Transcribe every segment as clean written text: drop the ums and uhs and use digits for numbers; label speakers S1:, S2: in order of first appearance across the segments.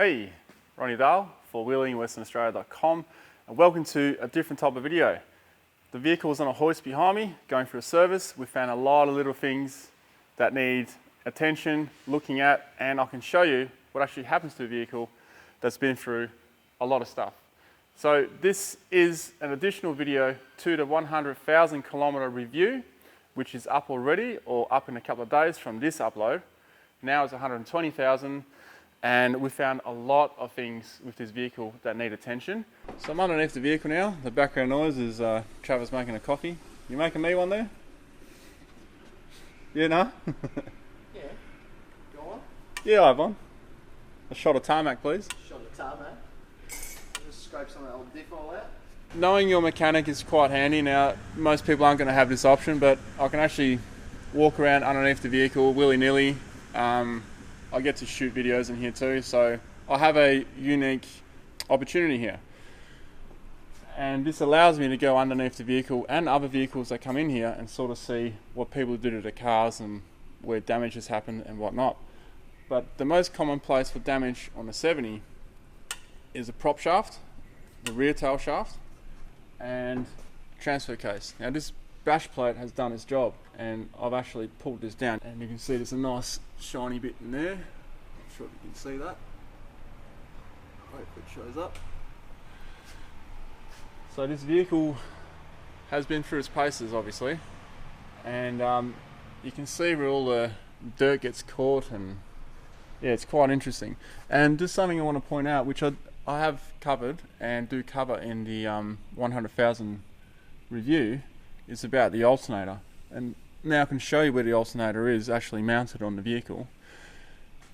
S1: Hey, Ronnie Dahl, fourwheelingwesternaustralia.com, and welcome to a different type of video. The vehicle is on a hoist behind me, going for a service. We found a lot of little things that need attention, looking at, and I can show you what actually happens to a vehicle that's been through a lot of stuff. So this is an additional video to the 100,000 kilometer review, which is up already or up in a couple of days from this upload. Now it's 120,000. And we found a lot of things with this vehicle that need attention. So I'm underneath the vehicle now. The background noise is Travis making a coffee. You making me one there? Yeah, no?
S2: Yeah. Go on.
S1: Yeah, I have one. A shot of tarmac, please.
S2: Shot of tarmac. Just scrape some of that old diff all out.
S1: Knowing your mechanic is quite handy. Now, most people aren't going to have this option, but I can actually walk around underneath the vehicle willy-nilly. I get to shoot videos in here too, so I have a unique opportunity here. And this allows me to go underneath the vehicle and other vehicles that come in here and sort of see what people do to the cars and where damage has happened and whatnot. But the most common place for damage on the 70 is the prop shaft, the rear tail shaft, and transfer case. Now this bash plate has done its job, and I've actually pulled this down, and you can see there's a nice shiny bit in there. Not sure if you can see that. Hope it shows up. So this vehicle has been through its paces, obviously, and you can see where all the dirt gets caught, and yeah, it's quite interesting. And just something I want to point out, which I have covered and do cover in the 100,000 review, is about the alternator. And now I can show you where the alternator is actually mounted on the vehicle,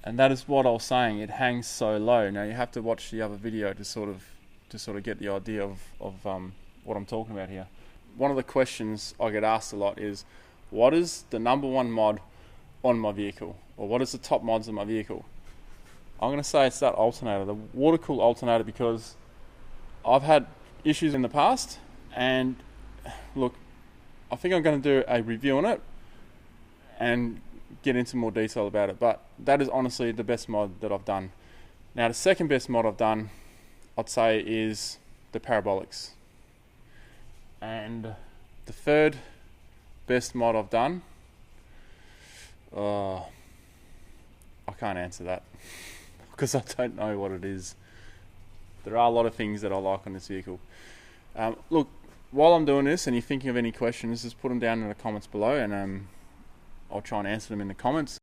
S1: and that is what I was saying, it hangs so low. Now you have to watch the other video to sort of get the idea of what I'm talking about here. One of the questions I get asked a lot is, what is the number one mod on my vehicle, or what is the top mods on my vehicle? I'm going to say it's that alternator, the water-cooled alternator, because I've had issues in the past, and look, I think I'm going to do a review on it and get into more detail about it, but that is honestly the best mod that I've done. Now the second best mod I've done, I'd say, is the parabolics. And the third best mod I've done, I can't answer that because I don't know what it is. There are a lot of things that I like on this vehicle. Look, while I'm doing this and you're thinking of any questions, just put them down in the comments below, and I'll try and answer them in the comments.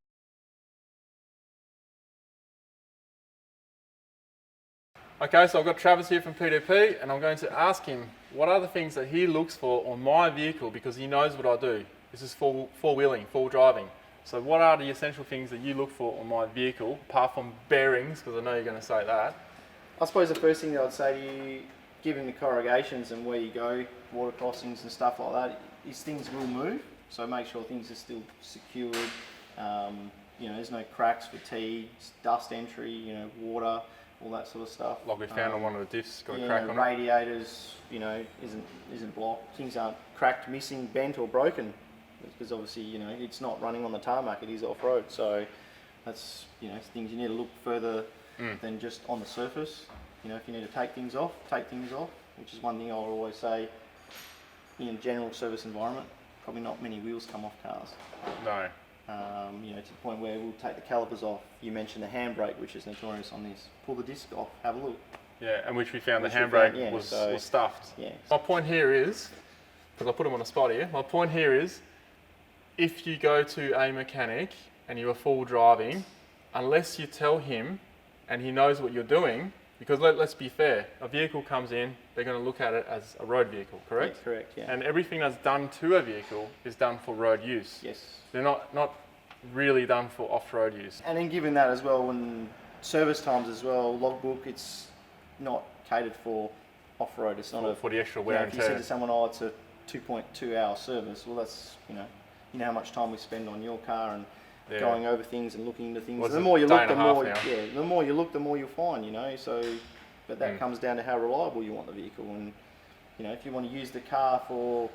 S1: Okay, so I've got Travis here from PDP, and I'm going to ask him what are the things that he looks for on my vehicle, because he knows what I do. This is four-wheeling, full driving. So what are the essential things that you look for on my vehicle, apart from bearings, because I know you're going to say that?
S2: I suppose the first thing that I'd say to you, given the corrugations and where you go, water crossings and stuff like that, is things will move. So make sure things are still secured. You know, there's no cracks, fatigue, dust entry, water, all that sort of stuff.
S1: Like we found on one of the diffs, got a crack on it.
S2: Radiators, isn't blocked. Things aren't cracked, missing, bent or broken, because obviously, it's not running on the tarmac, it is off-road. So that's, things you need to look further than just on the surface. If you need to take things off, which is one thing I'll always say in a general service environment. Probably not many wheels come off cars.
S1: No.
S2: To the point where we'll take the calipers off. You mentioned the handbrake, which is notorious on this. Pull the disc off, have a look.
S1: Yeah, and which we found the handbrake was stuffed.
S2: Yeah.
S1: My point here is, because I put him on the spot here, my point here is, if you go to a mechanic and you are full driving, unless you tell him and he knows what you're doing, because let's be fair, a vehicle comes in, they're going to look at it as a road vehicle, correct?
S2: Yeah, correct, yeah.
S1: And everything that's done to a vehicle is done for road use.
S2: Yes.
S1: They're not really done for off-road use.
S2: And then given that as well, when service times as well, logbook, it's not catered for off-road. It's not
S1: for the extra wear and tear.
S2: If you said to someone, oh, it's a 2.2 hour service, well, that's, you know how much time we spend on your car and going over things and looking into things. The more you look, the more you'll find, So, but that comes down to how reliable you want the vehicle, and if you want to use the car for,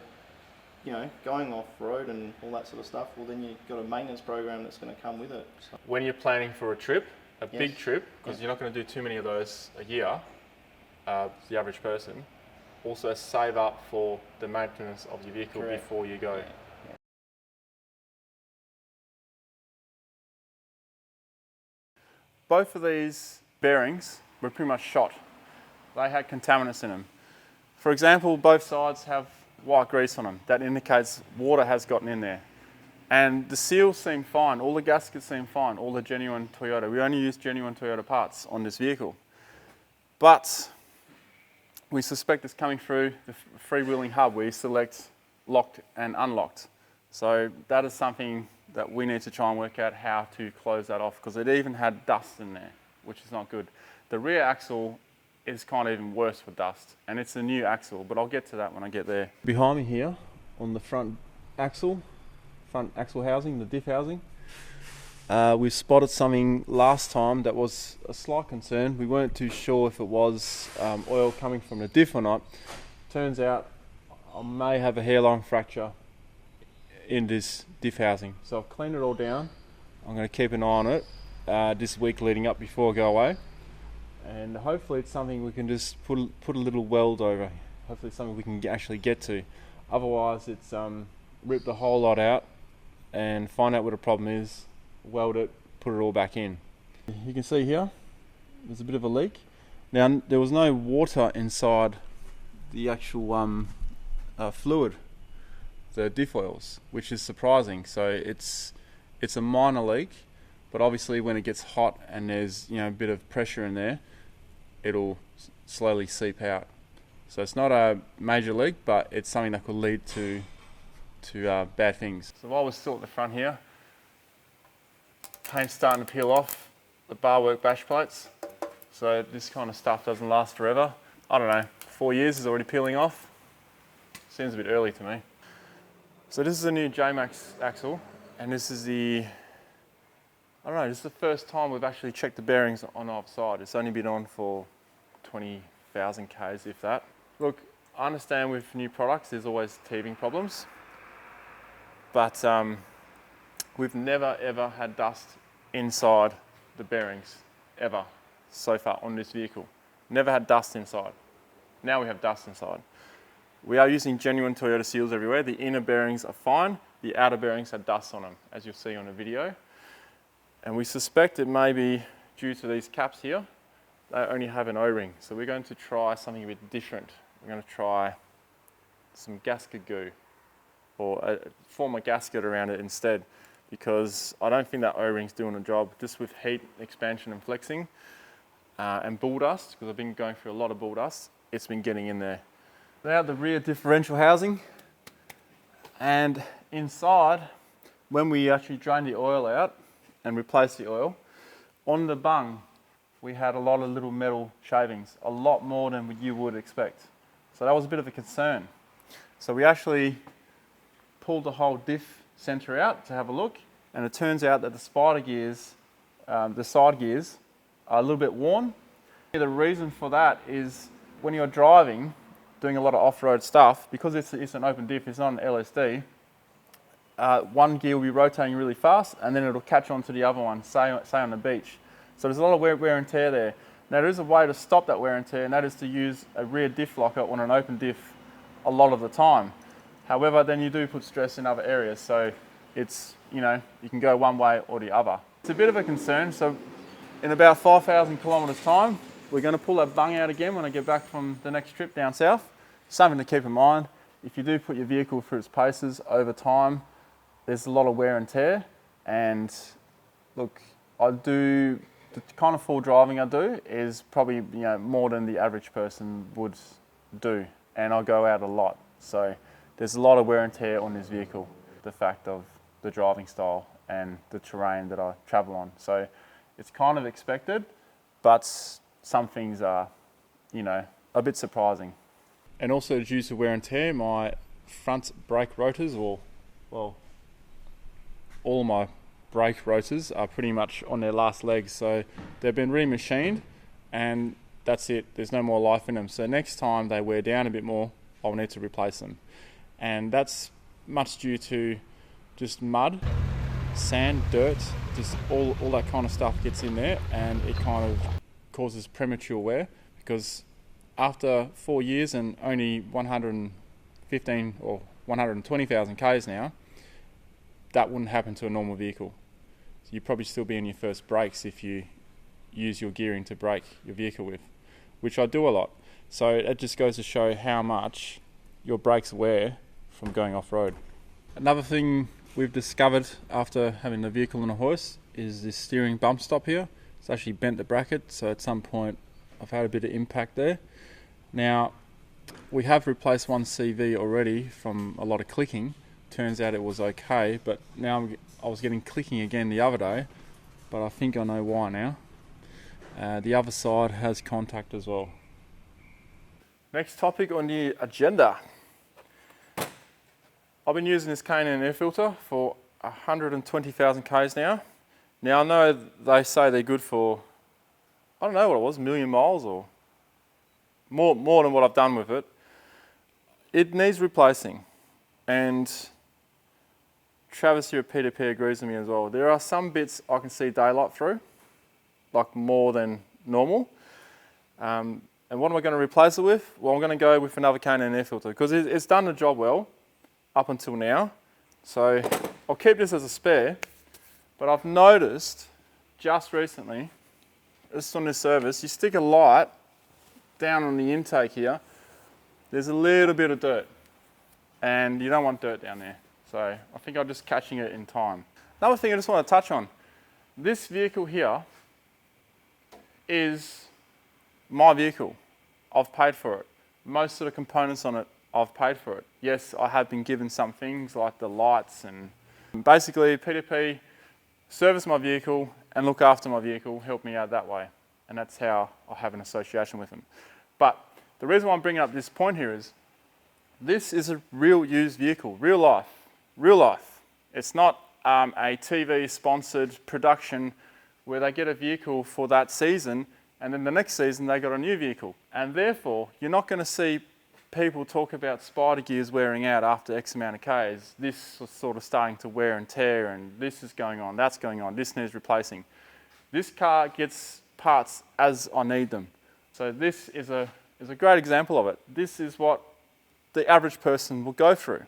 S2: going off road and all that sort of stuff, well then you've got a maintenance program that's going to come with it. So.
S1: When you're planning for a trip, a big trip, because you're not going to do too many of those a year, the average person. Also save up for the maintenance of your vehicle before you go. Both of these bearings were pretty much shot. They had contaminants in them. For example, both sides have white grease on them. That indicates water has gotten in there. And the seals seem fine, all the gaskets seem fine, all the genuine Toyota. We only use genuine Toyota parts on this vehicle. But we suspect it's coming through the freewheeling hub where you select locked and unlocked. So that is something that we need to try and work out how to close that off, because it even had dust in there, which is not good. The rear axle is kind of even worse for dust, and it's a new axle, but I'll get to that when I get there. Behind me here on the front axle housing, the diff housing, we spotted something last time that was a slight concern. We weren't too sure if it was oil coming from the diff or not. Turns out I may have a hairline fracture in this diff housing. So I've cleaned it all down. I'm going to keep an eye on it this week leading up before I go away. And hopefully it's something we can just put a little weld over. Hopefully it's something we can actually get to. Otherwise it's rip the whole lot out and find out what the problem is, weld it, put it all back in. You can see here, there's a bit of a leak. Now there was no water inside the actual fluid, the diff oils, which is surprising. So it's a minor leak, but obviously when it gets hot and there's a bit of pressure in there, it'll slowly seep out. So it's not a major leak, but it's something that could lead to bad things. So while we're still at the front here, paint's starting to peel off the bar work bash plates. So this kind of stuff doesn't last forever. I don't know, 4 years is already peeling off. Seems a bit early to me. So this is a new J-Max axle, and this is this is the first time we've actually checked the bearings on the offside. It's only been on for 20,000 Ks, if that. Look, I understand with new products there's always teething problems, but we've never ever had dust inside the bearings, ever, so far on this vehicle. Never had dust inside. Now we have dust inside. We are using genuine Toyota seals everywhere. The inner bearings are fine. The outer bearings have dust on them, as you'll see on the video. And we suspect it may be due to these caps here. They only have an O-ring. So we're going to try something a bit different. We're going to try some gasket goo, or form a gasket around it instead, because I don't think that O-ring's doing the job. Just with heat, expansion and flexing, and bull dust, because I've been going through a lot of bull dust, it's been getting in there. Now the rear differential housing, and inside, when we actually drained the oil out and replaced the oil, on the bung we had a lot of little metal shavings, a lot more than you would expect. So that was a bit of a concern. So we actually pulled the whole diff center out to have a look, and it turns out that the spider gears, the side gears, are a little bit worn. The reason for that is when you're driving, doing a lot of off-road stuff, because it's an open diff, it's not an LSD, one gear will be rotating really fast and then it'll catch onto the other one, say on the beach. So there's a lot of wear and tear there. Now there is a way to stop that wear and tear, and that is to use a rear diff locker on an open diff a lot of the time. However, then you do put stress in other areas, so it's, you can go one way or the other. It's a bit of a concern, so in about 5,000 kilometres time, we're going to pull that bung out again when I get back from the next trip down south. Something to keep in mind, if you do put your vehicle through its paces over time, there's a lot of wear and tear. And look, the kind of full driving I do is probably more than the average person would do, and I go out a lot. So there's a lot of wear and tear on this vehicle, the fact of the driving style and the terrain that I travel on. So it's kind of expected, but some things are, a bit surprising. And also due to wear and tear, my front brake rotors, all my brake rotors are pretty much on their last legs. So they've been remachined and that's it. There's no more life in them. So next time they wear down a bit more, I'll need to replace them. And that's much due to just mud. sand, dirt, just all that kind of stuff gets in there, and it kind of causes premature wear, because after 4 years and only 115 or 120,000 Ks now, that wouldn't happen to a normal vehicle. So you'd probably still be in your first brakes if you use your gearing to brake your vehicle with, which I do a lot. So it just goes to show how much your brakes wear from going off-road. Another thing we've discovered after having the vehicle on a hoist is this steering bump stop here. It's actually bent the bracket, so at some point I've had a bit of impact there. Now, we have replaced one CV already from a lot of clicking. Turns out it was okay, but now I was getting clicking again the other day, but I think I know why now. The other side has contact as well. Next topic on the agenda. I've been using this K&N air filter for 120,000 Ks now. Now I know they say they're good for, I don't know what it was, 1 million miles or more than what I've done with it. It needs replacing, and Travis here at P2P agrees with me as well. There are some bits I can see daylight through, like more than normal. And what am I going to replace it with? Well, I'm going to go with another K&N air filter, because it's done the job well up until now. So I'll keep this as a spare, but I've noticed just recently, just on this service, you stick a light down on the intake here, there's a little bit of dirt, and you don't want dirt down there. So I think I'm just catching it in time. Another thing I just want to touch on, this vehicle here is my vehicle. I've paid for it. Most of the components on it, I've paid for it. Yes, I have been given some things like the lights, and basically P2P service my vehicle and look after my vehicle, help me out that way. And that's how I have an association with them. But the reason why I'm bringing up this point here is, this is a real used vehicle, real life. It's not a TV sponsored production where they get a vehicle for that season and then the next season they got a new vehicle. And therefore, you're not going to see people talk about spider gears wearing out after X amount of Ks. This is sort of starting to wear and tear, and this is going on, that's going on, this needs replacing. This car gets parts as I need them. So this is a great example of it. This is what the average person will go through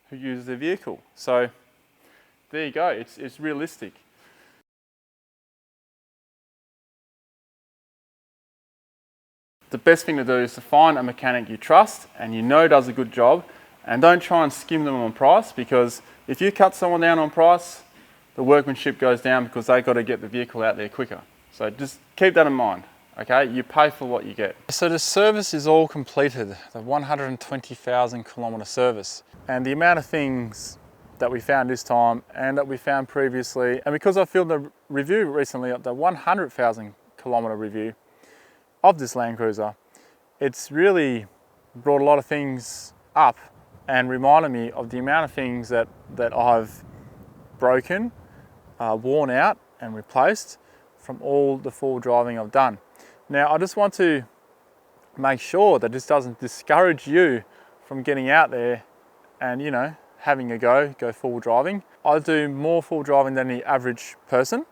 S1: who uses their vehicle. So there you go, it's realistic. The best thing to do is to find a mechanic you trust and you know does a good job, and don't try and skim them on price, because if you cut someone down on price, the workmanship goes down because they've got to get the vehicle out there quicker. So just keep that in mind, okay? You pay for what you get. So the service is all completed, the 120,000 kilometre service. And the amount of things that we found this time and that we found previously, and because I filmed a review recently, the 100,000 kilometre review of this Landcruiser, it's really brought a lot of things up and reminded me of the amount of things that I've broken, worn out and replaced from all the full driving I've done. Now I just want to make sure that this doesn't discourage you from getting out there and, you know, having a go full driving. I do more full driving than the average person,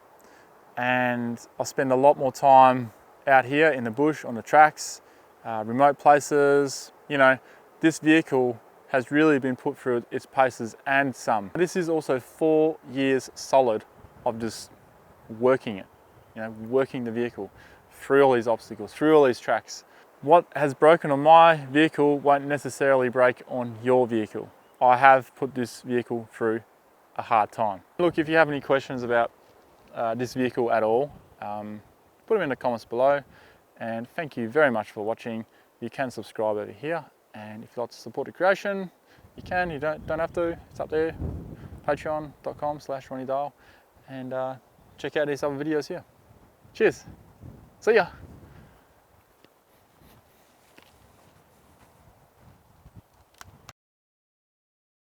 S1: and I spend a lot more time out here in the bush, on the tracks, remote places. You know, this vehicle has really been put through its paces and some. This is also 4 years solid of just working it, you know, working the vehicle through all these obstacles, through all these tracks. What has broken on my vehicle won't necessarily break on your vehicle. I have put this vehicle through a hard time. Look, if you have any questions about this vehicle at all, put them in the comments below, and thank you very much for watching. You can subscribe over here, and if you'd like to support the creation, you can, you don't have to, it's up there, patreon.com/RonnieDale, and check out these other videos here. Cheers, see ya.